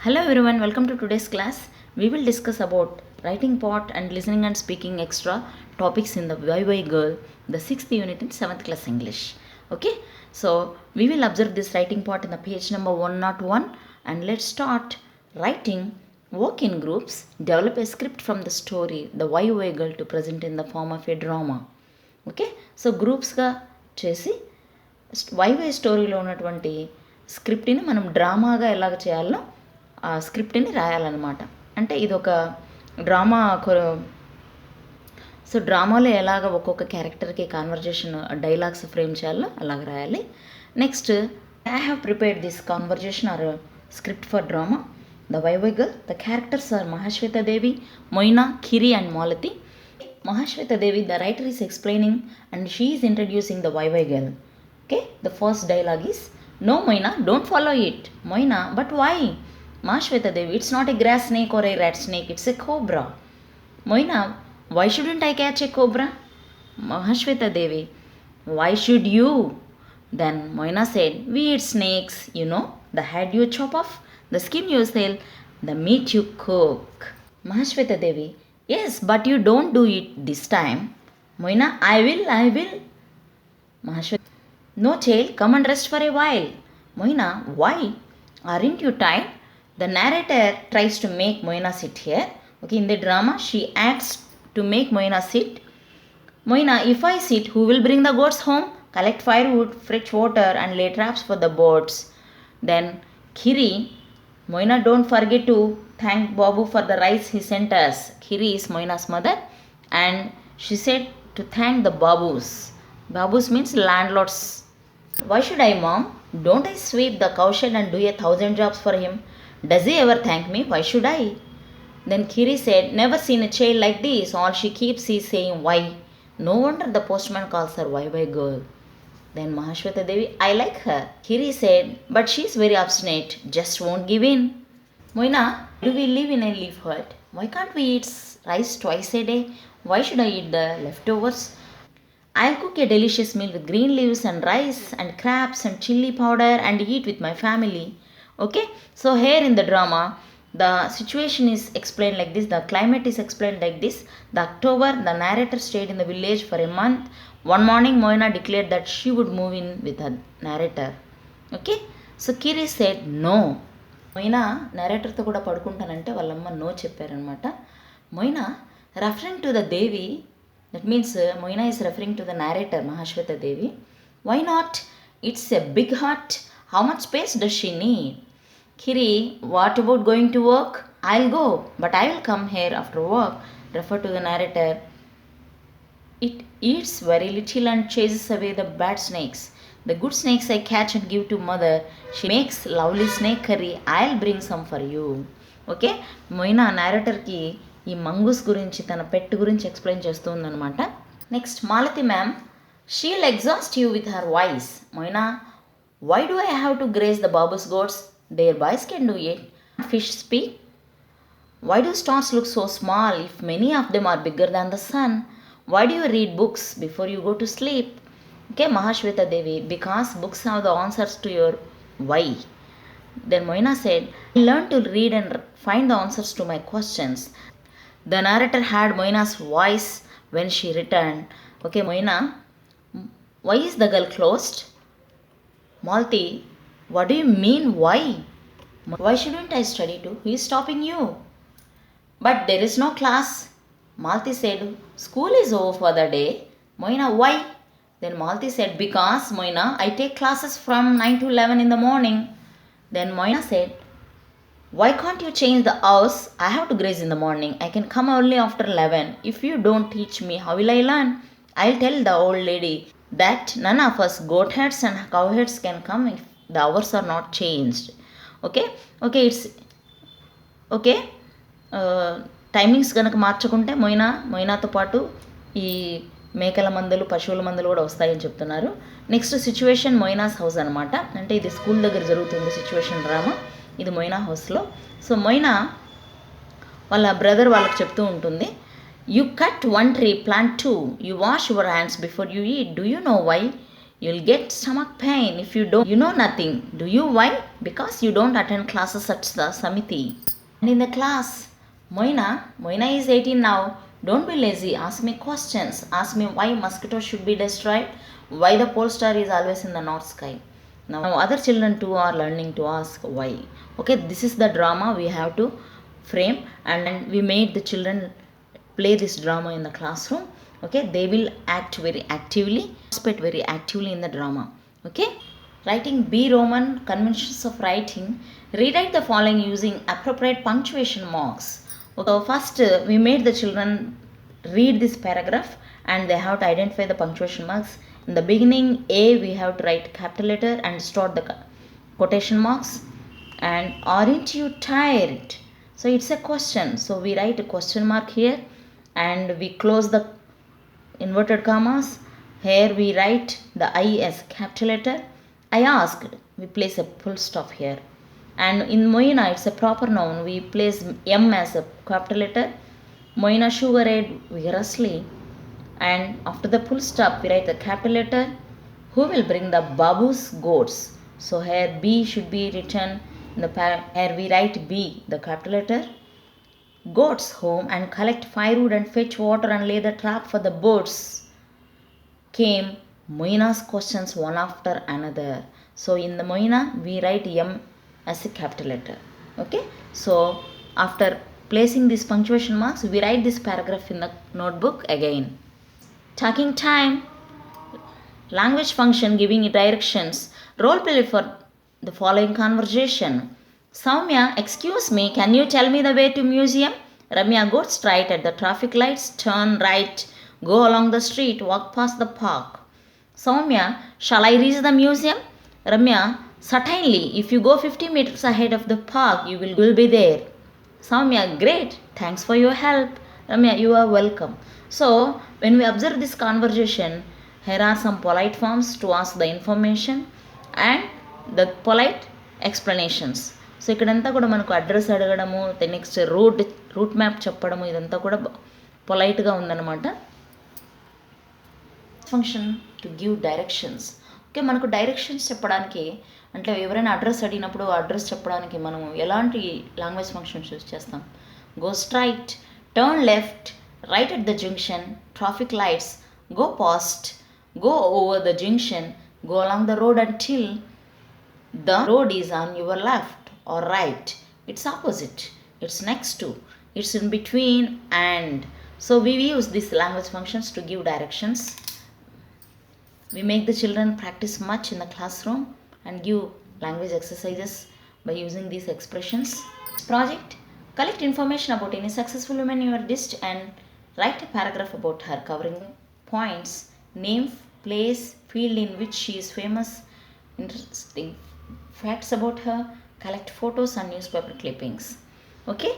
Hello everyone, welcome to today's class. We will discuss about writing part and listening and speaking extra topics in the YY Girl, the 6th unit in 7th class English. Okay, so we will observe this writing part in the page number 101 and let's start writing. Work in groups, develop a script from the story, the YY Girl to present in the form of a drama. Okay so గ్రూప్స్గా చేసి why why స్టోరీలో ఉన్నటువంటి స్క్రిప్ట్ని మనం డ్రామాగా ఎలాగ చేయాలో ఆ స్క్రిప్ట్ని రాయాలన్నమాట. అంటే ఇది ఒక డ్రామా. సో డ్రామాలో ఎలాగ ఒక్కొక్క క్యారెక్టర్కి కాన్వర్జేషన్ డైలాగ్స్ ఫ్రేమ్ చేయాలో అలాగ రాయాలి. Next I have prepared this conversation or script for drama. The why why girl, the characters are Mahashweta Devi, Moyna, Khiri and Malati. Mahashweta Devi, the writer is explaining and she is introducing the YY girl. Okay, the first dialogue is, "No Moina, don't follow it." Moina, but why? Mahashweta Devi, it's not a grass snake or a rat snake, it's a cobra. Moina, why shouldn't I catch a cobra? Mahashweta Devi, why should you? Then Moina said, "We eat snakes, you know, the head you chop off, the skin you sell, the meat you cook." Mahashweta Devi, yes, but you don't do it this time. Moina, I will. Mahashweta, no child, come and rest for a while. Moina, why? Aren't you tired? The narrator tries to make Moina sit here. Okay, in the drama, she acts to make Moina sit. Moina, if I sit, who will bring the goats home? Collect firewood, fetch water, and lay traps for the birds. Then Khiri, Moina, don't forget to thank Babu for the rice he sent us. Khiri is Moina's mother and she said to thank the Babus. Babus means landlords. Why should I, mom? Don't I sweep the cowshed and do 1,000 jobs for him? Does he ever thank me? Why should I? Then Khiri said, never seen a child like this. All she keeps is saying why. No wonder the postman calls her YY girl. Then Mahashweta Devi, I like her. Khiri said, but she's very obstinate, just won't give in. Moina, do we live in a leaf hut? Why can't we eat rice twice a day? Why should I eat the leftovers? I'll cook a delicious meal with green leaves and rice and crabs and chili powder and eat with my family. Okay, so here in the drama, the situation is explained like this, the climate is explained like this. The October, the narrator stayed in the village for a month. One morning, Moina declared that she would move in with her narrator. Okay, so Khiri said no. Moyna నరేటర్తో కూడా పడుకుంటానంటే వాళ్ళమ్మ no చెప్పారనమాట. Moyna referring to the Devi, that means Moyna is referring to the narrator Mahashweta Devi. Why not? It's a big heart. How much space does she need? Khiri, what about going to work? I'll go, but I will come here after work. Refer to the narrator. It eats very little and chases away the bad snakes. The good snakes I catch and give to mother. She makes lovely snake curry. I'll bring some for you. Okay, Moyna narratorకి ఈ mongoose గురించి తన pet గురించి explain చేస్తూ ఉందన్నమాట. Next Malati ma'am, she'll exhaust you with her voice. Moyna, why do I have to graze the babu's goats? Their boys can do it. Fish speak. Why do stars look so small if many of them are bigger than the sun? Why do you read books before you go to sleep? Okay, Mahashweta Devi, because books have the answers to your why. Then Moina said, I learned to read and find the answers to my questions. The narrator had Moina's voice when she returned. Okay, Moina, why is the girl closed? Malti, what do you mean why? Why shouldn't I study too? Who is stopping you? But there is no class. Malti said, school is over for the day. Moina, why? Then Malti said, because Moina, I take classes from 9 to 11 in the morning. Then Moina said, why can't you change the hours? I have to graze in the morning. I can come only after 11. If you don't teach me, how will I learn? I'll tell the old lady that none of us goat heads and cow heads can come if the hours are not changed. Okay, it's okay. Timings కనుక మార్చుకుంటే మొయినాతో పాటు ఈ మేకల మందులు, పశువుల మందులు కూడా వస్తాయని చెప్తున్నారు. నెక్స్ట్ సిచ్యువేషన్ మొయినాస్ హౌస్ అనమాట. అంటే ఇది స్కూల్ దగ్గర జరుగుతుంది సిచ్యువేషన్ డ్రామా. ఇది మొయినా హౌస్లో. సో మొయినా వాళ్ళ బ్రదర్ వాళ్ళకి చెప్తూ ఉంటుంది, you cut 1 tree, plant 2. You wash your hands before you eat. Do you know why? You'll get stomach pain if you don't. You know nothing. Do you? Why? Because you don't attend classes at the Samiti. And in the class, Moina is 18 now. Don't be lazy. Ask me questions. Ask me why mosquitoes should be destroyed. Why the pole star is always in the north sky. Now other children too are learning to ask why. Okay, this is the drama we have to frame, and we made the children play this drama in the classroom. Okay, they will act very actively, participate very actively in the drama. Okay, writing B Roman conventions of writing. Rewrite the following using appropriate punctuation marks. Okay, so first we made the children read this paragraph and they have to identify the punctuation marks. In the beginning A we have to write capital letter and start the quotation marks. And aren't you tired? So it's a question, so we write a question mark here and we close the inverted commas. Here we write the I as capital letter. I asked, we place a full stop here. And in Moina it's a proper noun, we place M as a capital letter. Moina sugared vigorously, and after the full stop we write the capital letter. Who will bring the Babu's goats? So here B should be written in the here we write B, the capital letter. Goats home and collect firewood and fetch water and lay the trap for the birds. Came Moina's questions one after another. So in the Moina we write M as a capital letter. Okay, so after placing these punctuation marks we write this paragraph in the notebook again. Talking time. Language function giving directions. Role play for the following conversation. Soumya, excuse me, can you tell me the way to museum? Ramya, go straight at the traffic lights, turn right, go along the street, walk past the park. Soumya, shall I reach the museum? Ramya, certainly, if you go 50 meters ahead of the park, you will be there. Soumya, great, thanks for your help. Ramya, you are welcome. So, when we observe this conversation, here are some polite forms to ask the information and the polite explanations. So ఇక్కడంతా కూడా మనకు address అడగడము, next route map చెప్పడము, ఇదంతా కూడా పొలైట్గా ఉందన్నమాట. Function to give directions. Okay, మనకు directions చెప్పడానికి అంటే ఎవరైనా అడ్రస్ అడిగినప్పుడు అడ్రస్ చెప్పడానికి మనం ఎలాంటి లాంగ్వేజ్ ఫంక్షన్స్ యూజ్ చేస్తాం? Go straight, turn left, right at the junction, traffic lights, go past, go over the junction, go along the road until the road is on your left or right. It's opposite, it's next to, it's in between, and so we use these language functions to give directions. We make the children practice much in the classroom and give language exercises by using these expressions. Project. Collect information about any successful woman in your district and write a paragraph about her covering points, name, place, field in which she is famous, interesting facts about her, collect photos and newspaper clippings. Okay,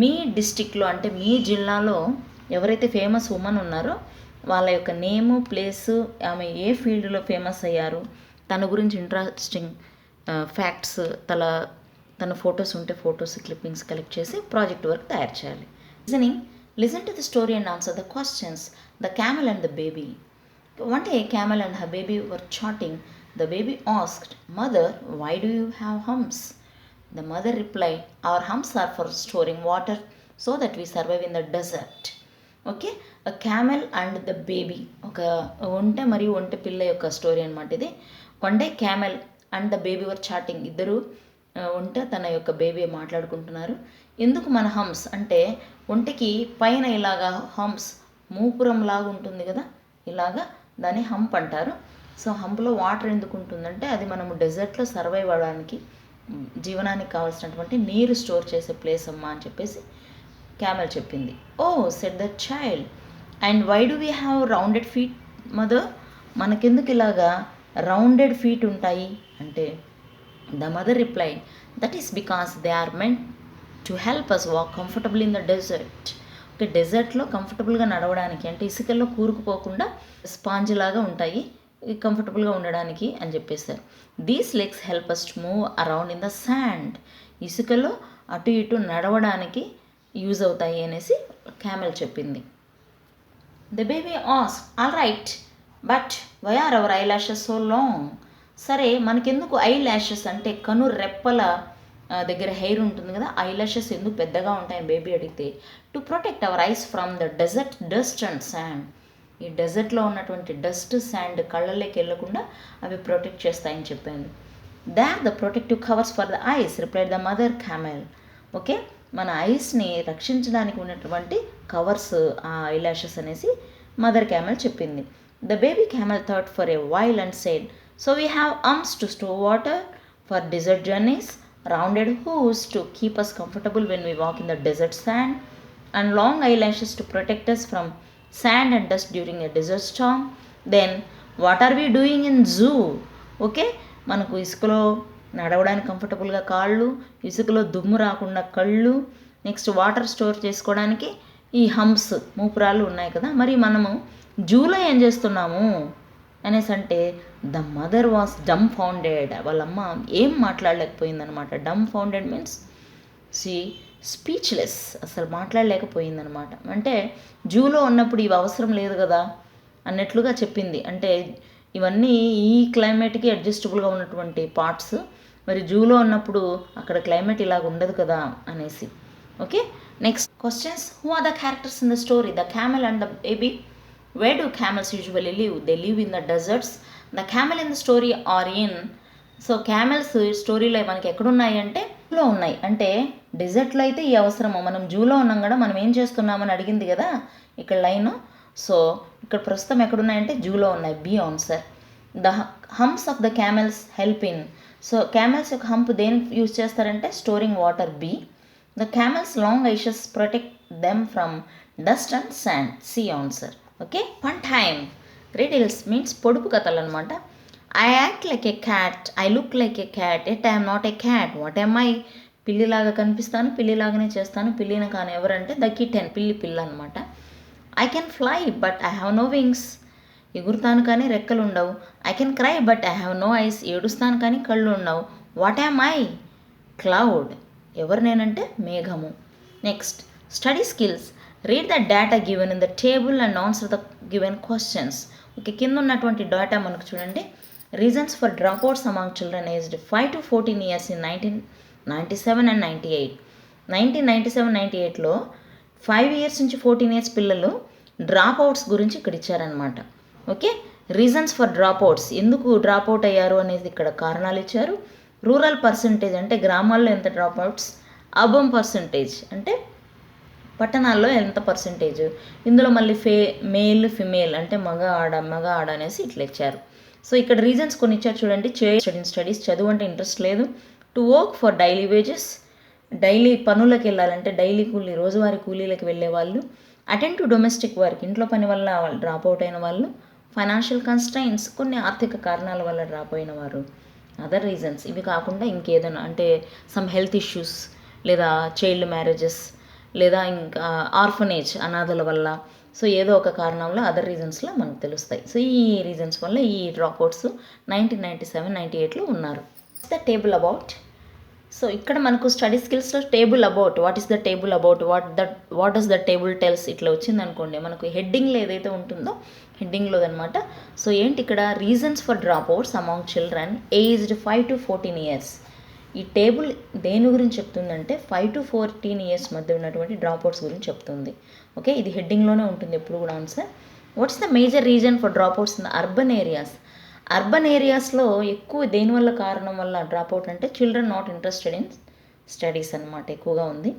మీ డిస్టిక్లో అంటే మీ జిల్లాలో ఎవరైతే famous women ఉన్నారో వాళ్ళ యొక్క నేము, place, ఆమె ఏ ఫీల్డ్లో ఫేమస్ అయ్యారు, తన గురించి ఇంట్రెస్టింగ్ ఫ్యాక్ట్స్, తన ఫొటోస్ ఉంటే ఫొటోస్ క్లిప్పింగ్స్ కలెక్ట్ చేసి ప్రాజెక్ట్ వర్క్ తయారు చేయాలి. Listen to the story and answer the questions. The camel and the baby. One day, a camel and her baby were chatting. The baby asked, "Mother, why do you have humps?" The mother replied, "Our humps are for storing water so that we survive in the desert." Okay, a camel and the baby. ఒక ఒంటె మరియు ఒంటె పిల్ల యొక్క story అనమాట ఇది. One day camel and the baby were chatting. ఇద్దరు ఒంటె తన యొక్క బేబీ మాట్లాడుకుంటున్నారు. ఎందుకు మన హంప్స్ అంటే ఒంటెకి పైన ఇలాగా హంప్స్ మూపురం లాగా ఉంటుంది కదా, ఇలాగా దాన్ని హంప్ అంటారు. సో హంప్లో వాటర్ ఎందుకు ఉంటుందంటే అది మనము డెజర్ట్లో సర్వైవ్ అవ్వడానికి, జీవనానికి కావాల్సినటువంటి నీరు స్టోర్ చేసే ప్లేస్ అమ్మా అని చెప్పేసి క్యామెల్ చెప్పింది. Oh said the child, and why do we have rounded feet mother? మనకెందుకు ఇలాగా రౌండెడ్ ఫీట్ ఉంటాయి అంటే the mother reply, that is because they are meant to help us walk comfortable in the desert. Okay, డెజర్ట్లో కంఫర్టబుల్గా నడవడానికి అంటే ఇసుకల్లో కూరుకుపోకుండా sponge లాగా ఉంటాయి, కంఫర్టబుల్గా ఉండడానికి అని చెప్పేశారు. These legs help us to move around in the sand. ఇసుకలో అటు ఇటు నడవడానికి యూజ్ అవుతాయి అనేసి క్యామెల్ చెప్పింది. The baby ask, all right, but why are our eyelashes so long? సరే మనకెందుకు ఐ ల్యాషెస్ అంటే కను రెప్పల దగ్గర హెయిర్ ఉంటుంది కదా, ఐ ల్యాషెస్ ఎందుకు పెద్దగా ఉంటాయని బేబీ అడిగితే, to protect our eyes from the desert dust and sand. ఈ డెజర్ట్లో ఉన్నటువంటి డస్ట్ శాండ్ కళ్ళల్లోకి వెళ్ళకుండా అవి ప్రొటెక్ట్ చేస్తాయని చెప్పాను. That the protective covers for the ice replied the mother camel. Okay, మన ఐస్ని రక్షించడానికి ఉన్నటువంటి కవర్స్ ఆ ఐలాషెస్ అనేసి మదర్ క్యామెల్ చెప్పింది. The baby camel thought for a while and said, so we have arms to store water for desert journeys, rounded hooves to keep us comfortable when we walk in the desert sand, and long eyelashes to protect us from sand and dust during a desert storm. Then what are we doing in zoo? Okay, మనకు ఇసుకలో నడవడానికి కంఫర్టబుల్గా కాళ్ళు, ఇసుకలో దుమ్ము రాకుండా కళ్ళు, next water store చేసుకోవడానికి ఈ హంప్స్ మూపురాలు ఉన్నాయి కదా, మరి మనము జూలో ఏం చేస్తున్నాము అనేసి అంటే the mother was dumbfounded. వాళ్ళమ్మ ఏం మాట్లాడలేకపోయిందనమాట. డమ్ ఫౌండెడ్ మీన్స్ స్పీచ్లెస్, అసలు మాట్లాడలేకపోయిందనమాట. అంటే జూలో ఉన్నప్పుడు ఇవి అవసరం లేదు కదా అన్నట్లుగా చెప్పింది. అంటే ఇవన్నీ ఈ క్లైమేట్కి అడ్జస్టబుల్గా ఉన్నటువంటి పార్ట్స్, మరి జూలో ఉన్నప్పుడు అక్కడ క్లైమేట్ ఇలాగ ఉండదు కదా అనేసి. Okay, next questions. Who are the characters in the story? The camel and the baby. Where do camels usually live? They live in the deserts. The camel in the story are in. So camels స్టోరీలో మనకి ఎక్కడున్నాయి అంటే జూలో ఉన్నాయి. అంటే డెజర్ట్లో అయితే ఈ అవసరము, మనం జూలో ఉన్నాం కదా, మనం ఏం చేస్తున్నామని అడిగింది కదా ఇక్కడ లైన్. సో ఇక్కడ ప్రస్తుతం ఎక్కడున్నాయంటే జూలో ఉన్నాయి. B answer. The humps of the camels help in. So camels యొక్క హంప్ దేనికి యూజ్ చేస్తారంటే storing water. B. The camels long eyelashes protect them from dust and sand. C answer. Okay, fun time. Riddles means పొడుపు కథలు అనమాట. I act like a cat, I look like a cat, yet I'm not a cat, what am I? పిల్లిలాగా కనిపిస్తాను, పిల్లిలాగానే చేస్తాను, పిల్లిని కానీ ఎవరంటే ద కిటెన్, పిల్ల అనమాట. I can fly but I have no wings, ఎగురుతాను కానీ రెక్కలు ఉండవు. I can cry but I have no eyes, ఏడుస్తాను కానీ కళ్ళు ఉండవు. What am I? క్లౌడ్. ఎవరు నేనంటే మేఘము. Next study skills. Read the data given in the table and answer the given questions. Okay, కింద ఉన్నటువంటి డేటా మనకు చూడండి. Reasons for drop outs among children aged 5 to 14 years in 1997 and 98. 1997-98లో 5 years నుంచి 14 years పిల్లలు drop outs గురించి ఇక్కడ ఇచ్చారనమాట. Okay, reasons for drop outs, ఎందుకు డ్రాప్ అవుట్ అయ్యారు అనేది ఇక్కడ కారణాలు ఇచ్చారు. రూరల్ పర్సంటేజ్ అంటే గ్రామాల్లో ఎంత డ్రాప్ అవుట్స్, అర్బన్ పర్సంటేజ్ అంటే పట్టణాల్లో ఎంత పర్సంటేజ్, ఇందులో మళ్ళీ మేల్ ఫిమేల్ అంటే మగ ఆడ అనేసి ఇట్లా ఇచ్చారు. సో ఇక్కడ రీజన్స్ కొన్ని ఇచ్చారు చూడండి. స్టడీస్, చదువు అంటే ఇంట్రెస్ట్ లేదు. To work for daily wages, daily పనులకు వెళ్ళాలంటే డైలీ కూలీ, రోజువారీ కూలీలకు వెళ్ళే వాళ్ళు. అటెండ్ టు డొమెస్టిక్ వర్క్, ఇంట్లో పని వల్ల డ్రాప్ అవుట్ అయిన వాళ్ళు. ఫైనాన్షియల్ కన్స్ట్రైన్స్, కొన్ని ఆర్థిక కారణాల వల్ల డ్రాప్ అయిన వారు. అదర్ రీజన్స్, ఇవి కాకుండా ఇంకేదైనా అంటే సమ్ హెల్త్ ఇష్యూస్, లేదా చైల్డ్ మ్యారేజెస్, లేదా ఇంకా ఆర్ఫనేజ్, అనాథల వల్ల. సో ఏదో ఒక కారణంలో అదర్ రీజన్స్లో మనకు తెలుస్తాయి. సో ఈ రీజన్స్ వల్ల ఈ డ్రాప్అవుట్స్ 1997-98లో ఉన్నారు. The table about. సో ఇక్కడ మనకు స్టడీ స్కిల్స్లో table about, what is the table about, what does the table tells ఇట్లా వచ్చింది అనుకోండి, మనకు హెడ్డింగ్లో ఏదైతే ఉంటుందో హెడ్డింగ్లో అనమాట. సో ఏంటి ఇక్కడ, reasons for dropouts among children aged 5 to 14 years. ఈ టేబుల్ దేని గురించి చెప్తుందంటే 5 to 14 years మధ్య ఉన్నటువంటి డ్రాప్అవుట్స్ గురించి చెప్తుంది. ఓకే, ఇది హెడ్డింగ్లోనే ఉంటుంది ఎప్పుడు కూడా answer. What's the major reason for dropouts in urban areas? Urban ఏరియాస్లో ఎక్కువ దేనివల్ల కారణం వల్ల డ్రాప్అవుట్ అంటే children not interested in studies అనమాట ఎక్కువగా ఉంది.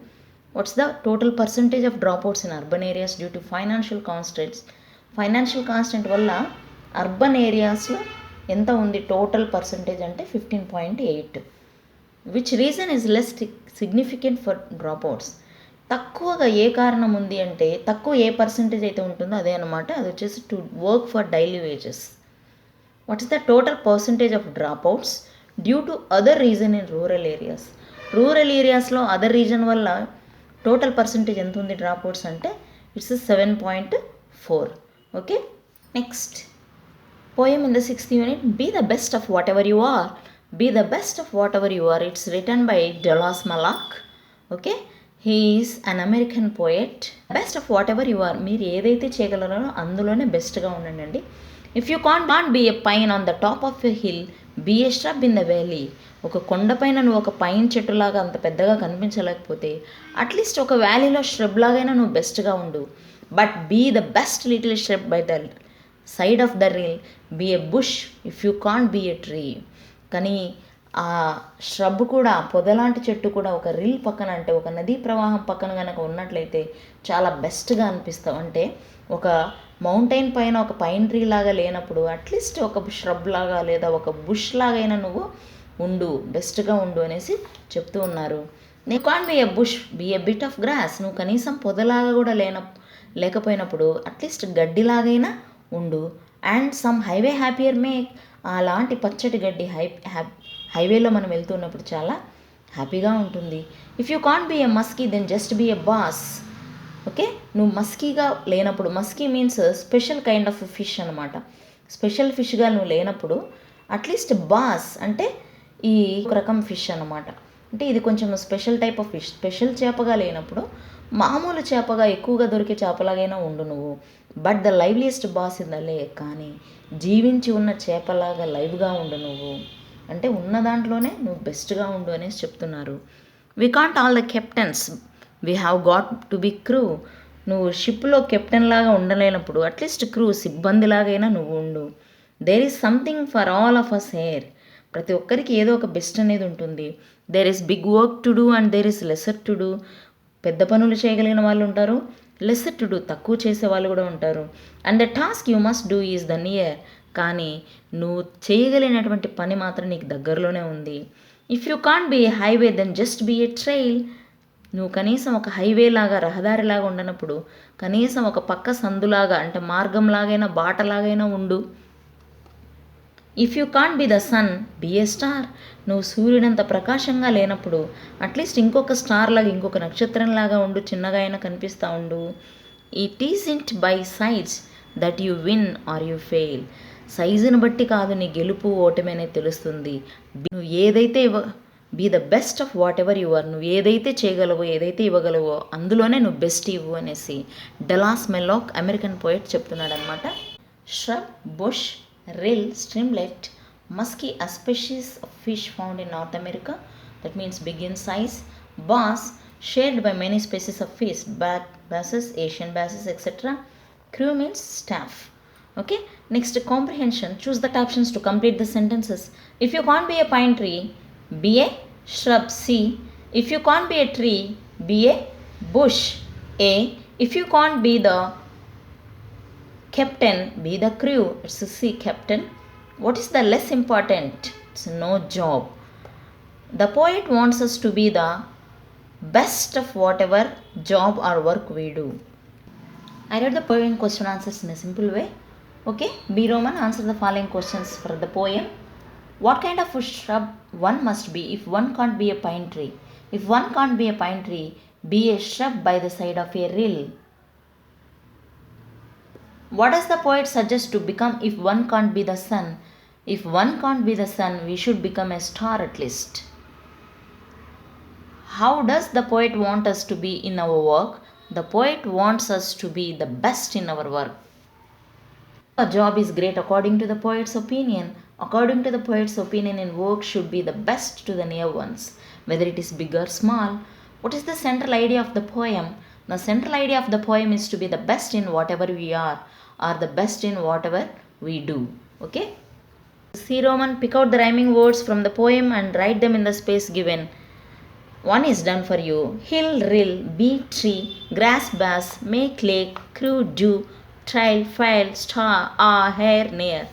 What's the total percentage of dropouts in urban areas due to financial constants? Financial constant వల్ల అర్బన్ ఏరియాస్లో ఎంత ఉంది టోటల్ పర్సంటేజ్ అంటే 15.8. Which reason is less significant for dropouts? తక్కువగా ఏ కారణం ఉంది అంటే తక్కువ ఏ పర్సంటేజ్ అయితే ఉంటుందో అదే అనమాట. అది వచ్చేసి to work for daily wages. What is the total percentage of dropouts due to other reason in rural areas? Rural ఏరియాస్లో అదర్ రీజన్ వల్ల టోటల్ పర్సంటేజ్ ఎంత ఉంది డ్రాప్అవుట్స్ అంటే it's 7.4. Okay, next poem in the 6th unit. Be the best of whatever you are. Be the best of whatever you are. It's written by Dallas Malak. Okay, he is an American poet. Best of whatever you are, మీరు ఏదైతే చేయగలరో అందులోనే బెస్ట్గా ఉండండి. If you can't be a pine on the top of a hill, be a shrub in the valley. ఒక కొండపైన నువ్వు ఒక పైన్ చెట్టులాగా అంత పెద్దగా కనిపించలేకపోతే అట్లీస్ట్ ఒక వ్యాలీలో shrub లాగైనా నువ్వు బెస్ట్గా ఉండు. But be the best little shrub by the side of the rill, be a bush if you can't be a tree. కానీ ఆ shrub కూడా, పొదలాంటి చెట్టు కూడా ఒక రిల్ పక్కన, అంటే ఒక నదీ ప్రవాహం పక్కన కనుక ఉన్నట్లయితే చాలా బెస్ట్గా అనిపిస్తావు. అంటే ఒక మౌంటైన్ పైన ఒక పైన్ ట్రీ లాగా లేనప్పుడు అట్లీస్ట్ ఒక shrub లాగా లేదా ఒక బుష్ లాగైనా నువ్వు ఉండు, బెస్ట్గా ఉండు అనేసి చెప్తూ ఉన్నారు. నీ can't be a bush, be a bit of grass. నువ్వు కనీసం పొదలాగా కూడా లేకపోయినప్పుడు అట్లీస్ట్ గడ్డిలాగైనా ఉండు. And some highway happier make. అలాంటి పచ్చటి గడ్డి హైవేలో మనం వెళ్తున్నప్పుడు చాలా హ్యాపీగా ఉంటుంది. If you can't be a muskie then just be a bass. Okay, నువ్వు మస్కీగా లేనప్పుడు, muskie means special kind of fish అనమాట. స్పెషల్ ఫిష్గా నువ్వు లేనప్పుడు అట్లీస్ట్ బాస్ అంటే ఈ ఒక రకం ఫిష్ అనమాట. అంటే ఇది కొంచెం special type of fish. Special చేపగా లేనప్పుడు మామూలు చేపగా ఎక్కువగా దొరికే చేపలాగైనా ఉండు నువ్వు. But the liveliest bass in the lake. కానీ జీవించి ఉన్న చేపలాగా లైవ్గా ఉండు నువ్వు. అంటే ఉన్న దాంట్లోనే నువ్వు బెస్ట్గా ఉండు అనేసి చెప్తున్నారు. We can't all the captains, we have got to be crew. నువ్వు షిప్లో కెప్టెన్ లాగా ఉండలేనప్పుడు అట్లీస్ట్ క్రూ, సిబ్బందిలాగైనా నువ్వు ఉండు. There is something for all of us here. ప్రతి ఒక్కరికి ఏదో ఒక బెస్ట్ అనేది ఉంటుంది. There is big work to do and there is lesser to do. పెద్ద పనులు చేయగలిగిన వాళ్ళు ఉంటారు, లెసర్ టు డూ తక్కువ చేసే వాళ్ళు కూడా ఉంటారు. And the task you must do is the near. కానీ నువ్వు చేయగలిగినటువంటి పని మాత్రం నీకు దగ్గరలోనే ఉంది. If you can't be a highway then just be a trail. నువ్వు కనీసం ఒక హైవే లాగా, రహదారిలాగా ఉండనప్పుడు కనీసం ఒక పక్క సందులాగా, అంటే మార్గంలాగైనా బాటలాగైనా ఉండు. If you can't be the sun, be a star. నువ్వు సూర్యుడంత ప్రకాశంగా లేనప్పుడు అట్లీస్ట్ ఇంకొక స్టార్ లాగా, ఇంకొక నక్షత్రంలాగా ఉండు, చిన్నగా అయినా కనిపిస్తూ ఉండు. ఇట్ ఈజ్ ఇంట్ by size that you win are you fail. సైజుని బట్టి కాదు నీ గెలుపు ఓటమి అనేది తెలుస్తుంది. నువ్వు ఏదైతే be the best of whatever you are. నువ్వు ఏదైతే చేయగలవో, ఏదైతే ఇవ్వగలవో అందులోనే నువ్వు బెస్ట్ ఇవ్వు అనేసి డెలాస్ మెల్లాక్, అమెరికన్ పోయిట్ చెప్తున్నాడు అనమాట. shrub, bush, rill, streamlet, muskie, a species of fish found in North America that means big in size. Bass, shared by many species of fish, basses, Asian basses, etc. Crew means staff. Okay, next comprehension. Choose the options to complete the sentences. If you can't be a pine tree, be a shrub. C. If you can't be a tree, be a bush. A. If you can't be the captain, be the crew. It's a C, captain. What is the less important? It's no job. The poet wants us to be the best of whatever job or work we do. I read the poem question answers in a simple way. Okay, B. Roman, answer the following questions for the poem. What kind of a shrub one must be if one can't be a pine tree? If one can't be a pine tree, be a shrub by the side of a rill. What does the poet suggest to become if one can't be the sun? If one can't be the sun, we should become a star at least. How does the poet want us to be in our work? The poet wants us to be the best in our work. A job is great according to the poet's opinion. According to the poet's opinion, in work should be the best to the near ones, whether it is big or small. What is the central idea of the poem? The central idea of the poem is to be the best in whatever we are, or the best in whatever we do. Okay? C. Roman, pick out the rhyming words from the poem and write them in the space given. One is done for you. Hill, rill, bee, tree, grass, bass, make, lake, crew, dew, trail, file, star, hair, near.